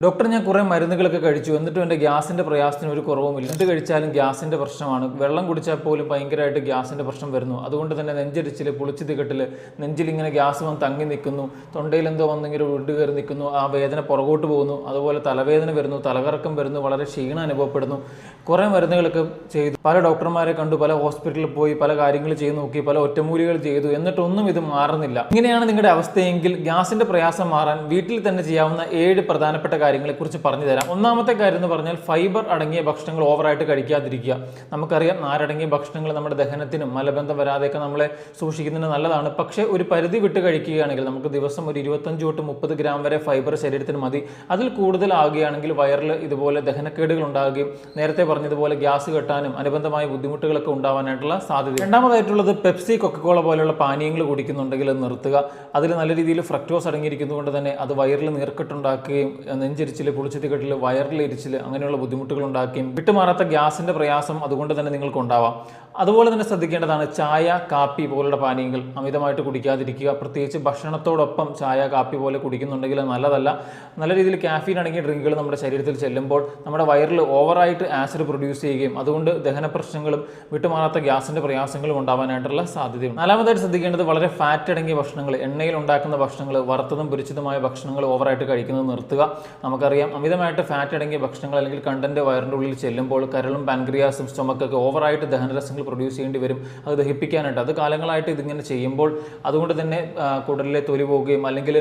Doctor, ഞാൻ കുറേ മരുന്നുകളൊക്കെ കഴിച്ചു, എന്നിട്ടും എൻ്റെ ഗ്യാസിൻ്റെ പ്രയാസത്തിന് ഒരു കുറവുമില്ല. എന്ത് കഴിച്ചാലും ഗ്യാസിൻ്റെ പ്രശ്നമാണ്. വെള്ളം കുടിച്ചാൽ പോലും ഭയങ്കരമായിട്ട് ഗ്യാസിൻ്റെ പ്രശ്നം വരുന്നു. അതുകൊണ്ട് തന്നെ നെഞ്ചരിച്ചിൽ, പുളിച്ചു തികട്ടിൽ, നെഞ്ചിലിങ്ങനെ ഗ്യാസ് വന്ന് തങ്ങി നിൽക്കുന്നു, തൊണ്ടയിൽ എന്തോ വന്നിങ്ങനെ ഉരുണ്ട് കയറി നിൽക്കുന്നു, ആ വേദന പുറകോട്ട് പോകുന്നു, അതുപോലെ തലവേദന വരുന്നു, തലകറക്കം വരുന്നു, വളരെ ക്ഷീണം അനുഭവപ്പെടുന്നു. കുറേ മരുന്നുകളൊക്കെ ചെയ്തു, പല ഡോക്ടർമാരെ കണ്ടു, പല ഹോസ്പിറ്റലിൽ പോയി, പല കാര്യങ്ങൾ ചെയ്ത് നോക്കി, പല ഒറ്റമൂലികൾ ചെയ്തു, എന്നിട്ടൊന്നും ഇത് മാറുന്നില്ല. ഇങ്ങനെയാണ് നിങ്ങളുടെ അവസ്ഥയെങ്കിൽ ഗ്യാസിൻ്റെ പ്രയാസം മാറാൻ വീട്ടിൽ തന്നെ ചെയ്യാവുന്ന 7 പ്രധാനപ്പെട്ട കാര്യങ്ങളെക്കുറിച്ച് പറഞ്ഞു തരാം. ഒന്നാമത്തെ കാര്യം എന്ന് പറഞ്ഞാൽ ഫൈബർ അടങ്ങിയ ഭക്ഷണങ്ങൾ ഓവറായിട്ട് കഴിക്കാതിരിക്കുക. നമുക്കറിയാം, നാരടങ്ങിയ ഭക്ഷണങ്ങൾ നമ്മുടെ ദഹനത്തിനും മലബന്ധം വരാതെയൊക്കെ നമ്മളെ സൂക്ഷിക്കുന്നതിന് നല്ലതാണ്. പക്ഷേ ഒരു പരിധി വിട്ട് കഴിക്കുകയാണെങ്കിൽ നമുക്ക് ദിവസം ഒരു 25 തൊട്ട് 30 ഗ്രാം വരെ ഫൈബർ ശരീരത്തിന് മതി. അതിൽ കൂടുതലാകുകയാണെങ്കിൽ വയറിൽ ഇതുപോലെ ദഹനക്കേടുകൾ ഉണ്ടാകുകയും നേരത്തെ പറഞ്ഞതുപോലെ ഗ്യാസ് കെട്ടാനും അനുബന്ധമായ ബുദ്ധിമുട്ടുകളൊക്കെ ഉണ്ടാവാനായിട്ടുള്ള സാധ്യത. രണ്ടാമതായിട്ടുള്ളത് പെപ്സി, കൊക്കക്കോള പോലെയുള്ള പാനീയങ്ങൾ കുടിക്കുന്നുണ്ടെങ്കിൽ അത് നിർത്തുക. അതിൽ നല്ല രീതിയിൽ ഫ്രക്ടോസ് അടങ്ങിയിരിക്കുന്നതുകൊണ്ട് തന്നെ അത് വയറിൽ നീർക്കെട്ടുണ്ടാക്കുകയും നെഞ്ചരിച്ചിൽ, പുളിച്ചുതികട്ടിൽ, വയറിലെരിച്ചിൽ അങ്ങനെയുള്ള ബുദ്ധിമുട്ടുകൾ ഉണ്ടാക്കുകയും വിട്ടുമാറാത്ത ഗ്യാസിൻ്റെ പ്രയാസം അതുകൊണ്ട് തന്നെ നിങ്ങൾക്ക് ഉണ്ടാവാം. അതുപോലെ തന്നെ ശ്രദ്ധിക്കേണ്ടതാണ് ചായ, കാപ്പി പോലുള്ള പാനീയങ്ങൾ അമിതമായിട്ട് കുടിക്കാതിരിക്കുക. പ്രത്യേകിച്ച് ഭക്ഷണത്തോടൊപ്പം ചായ, കാപ്പി പോലെ കുടിക്കുന്നുണ്ടെങ്കിൽ നല്ലതല്ല. നല്ല രീതിയിൽ കാഫീൻ അടങ്ങിയ ഡ്രിങ്കുകൾ നമ്മുടെ ശരീരത്തിൽ ചെല്ലുമ്പോൾ നമ്മുടെ വയറിൽ ഓവറായിട്ട് ആസിഡ് പ്രൊഡ്യൂസ് ചെയ്യുകയും അതുകൊണ്ട് ദഹന പ്രശ്നങ്ങളും വിട്ടുമാറാത്ത ഗ്യാസിൻ്റെ പ്രയാസങ്ങളും ഉണ്ടാവാനായിട്ടുള്ള സാധ്യതയുണ്ട്. നാലാമതായിട്ട് ശ്രദ്ധിക്കേണ്ടത് വളരെ ഫാറ്റ് അടങ്ങിയ ഭക്ഷണങ്ങൾ, എണ്ണയിൽ ഉണ്ടാക്കുന്ന ഭക്ഷണങ്ങൾ, വറുത്തതും പൊരിച്ചതുമായ ഭക്ഷണങ്ങൾ ഓവറായിട്ട് കഴിക്കുന്നത് നിർത്തുക. നമുക്കറിയാം, അമിതമായിട്ട് ഫാറ്റ് അടങ്ങിയ ഭക്ഷണങ്ങൾ അല്ലെങ്കിൽ കണ്ടന്റ് വയറിൻ്റെ ഉള്ളിൽ ചെല്ലുമ്പോൾ കരളും പാൻക്രിയാസും സ്റ്റൊമക്കൊക്കെ ഓവറായിട്ട് ദഹനരസങ്ങൾ പ്രൊഡ്യൂസ് ചെയ്യേണ്ടി വരും. അത് ദഹിപ്പിക്കാനായിട്ട് അത് കാലങ്ങളായിട്ട് ഇതിങ്ങനെ ചെയ്യുമ്പോൾ അതുകൊണ്ട് തന്നെ കുടലിലെ തൊലി പോവുകയും അല്ലെങ്കിൽ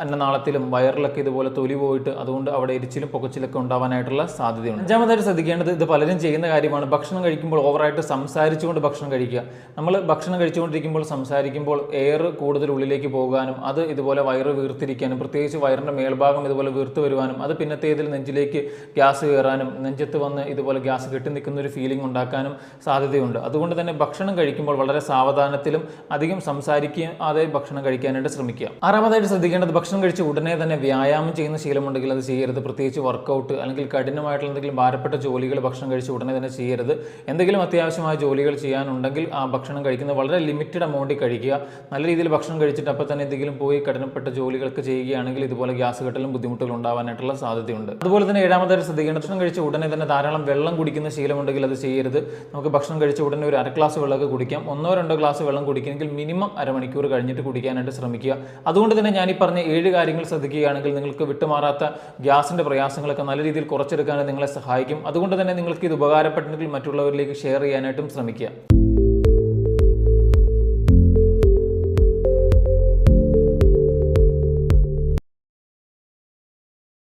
അന്നനാളത്തിലും വയറിലൊക്കെ ഇതുപോലെ തൊലി പോയിട്ട് അതുകൊണ്ട് അവിടെ എരിച്ചിലും പുകച്ചിലൊക്കെ ഉണ്ടാവാനായിട്ടുള്ള സാധ്യതയുണ്ട്. അഞ്ചാമതായിട്ട് ശ്രദ്ധിക്കേണ്ടത്, ഇത് പലരും ചെയ്യുന്ന കാര്യമാണ്, ഭക്ഷണം കഴിക്കുമ്പോൾ ഓവറായിട്ട് സംസാരിച്ചുകൊണ്ട് ഭക്ഷണം കഴിക്കുക. നമ്മൾ ഭക്ഷണം കഴിച്ചുകൊണ്ടിരിക്കുമ്പോൾ സംസാരിക്കുമ്പോൾ എയർ കൂടുതൽ ഉള്ളിലേക്ക് പോകാനും അത് ഇതുപോലെ വയറ് വീർത്തിരിക്കാനും പ്രത്യേകിച്ച് വയറിൻ്റെ മേൽഭാഗം ഇതുപോലെ വീർത്ത് വരുവാനും അത് പിന്നത്തേതിൽ നെഞ്ചിലേക്ക് ഗ്യാസ് കയറാനും നെഞ്ചത്ത് വന്ന് ഇതുപോലെ ഗ്യാസ് കെട്ടി നിൽക്കുന്ന ഒരു ഫീലിംഗ് ഉണ്ടാക്കാനും സാധ്യതയുണ്ട്. അതുകൊണ്ട് തന്നെ ഭക്ഷണം കഴിക്കുമ്പോൾ വളരെ സാവധാനത്തിലും അധികം സംസാരിക്കാതെ ഭക്ഷണം കഴിക്കാനായിട്ട് ശ്രമിക്കുക. ആറാമതായിട്ട് ശ്രദ്ധിക്കേണ്ടത്, ഭക്ഷണം കഴിച്ച് ഉടനെ തന്നെ വ്യായാമം ചെയ്യുന്ന ശീലമുണ്ടെങ്കിൽ അത് ചെയ്യരുത്. പ്രത്യേകിച്ച് വർക്കൗട്ട് അല്ലെങ്കിൽ കഠിനമായിട്ടുള്ള എന്തെങ്കിലും ഭാരപ്പെട്ട ജോലികൾ ഭക്ഷണം കഴിച്ച് ഉടനെ തന്നെ ചെയ്യരുത്. എന്തെങ്കിലും അത്യാവശ്യമായ ജോലികൾ ചെയ്യാനുണ്ടെങ്കിൽ ആ ഭക്ഷണം കഴിക്കുന്നത് വളരെ ലിമിറ്റഡ് എമൗണ്ടിൽ കഴിക്കുക. നല്ല രീതിയിൽ ഭക്ഷണം കഴിച്ചിട്ട് അപ്പോൾ തന്നെ എന്തെങ്കിലും പോയി കഠിനപ്പെട്ട ജോലികളൊക്കെ ചെയ്യുകയാണെങ്കിൽ ഇതുപോലെ ഗ്യാസ് കെട്ടലും ബുദ്ധിമുട്ടുകൾ ഉണ്ടാവാനായിട്ടുള്ള സാധ്യതയുണ്ട്. അതുപോലെ തന്നെ ഏഴാമതായിട്ട് ശ്രദ്ധിക്കേണ്ടത്, ഭക്ഷണം കഴിച്ച ഉടനെ തന്നെ ധാരാളം വെള്ളം കുടിക്കുന്ന ശീലമുണ്ടെങ്കിൽ അത് ചെയ്യരുത്. നമുക്ക് ഭക്ഷണം കഴിച്ച ഉടനെ ഒരു 1/2 ഗ്ലാസ് വെള്ളമൊക്കെ കുടിക്കാം. 1-2 ഗ്ലാസ് വെള്ളം കുടിക്കുമെങ്കിൽ മിനിമം അരമണിക്കൂർ കഴിഞ്ഞിട്ട് കുടിക്കാനായിട്ട് ശ്രമിക്കുക. അതുകൊണ്ട് തന്നെ ഞാൻ ഈ പറഞ്ഞ 7 കാര്യങ്ങൾ ശ്രദ്ധിക്കുകയാണെങ്കിൽ നിങ്ങൾക്ക് വിട്ടുമാറാത്ത ഗ്യാസിൻ്റെ പ്രയാസങ്ങളൊക്കെ നല്ല രീതിയിൽ കുറച്ചെടുക്കാൻ നിങ്ങളെ സഹായിക്കും. അതുകൊണ്ട് തന്നെ നിങ്ങൾക്ക് ഇത് ഉപകാരപ്പെട്ടെങ്കിൽ മറ്റുള്ളവരിലേക്ക് ഷെയർ ചെയ്യാനായിട്ടും ശ്രമിക്കുക.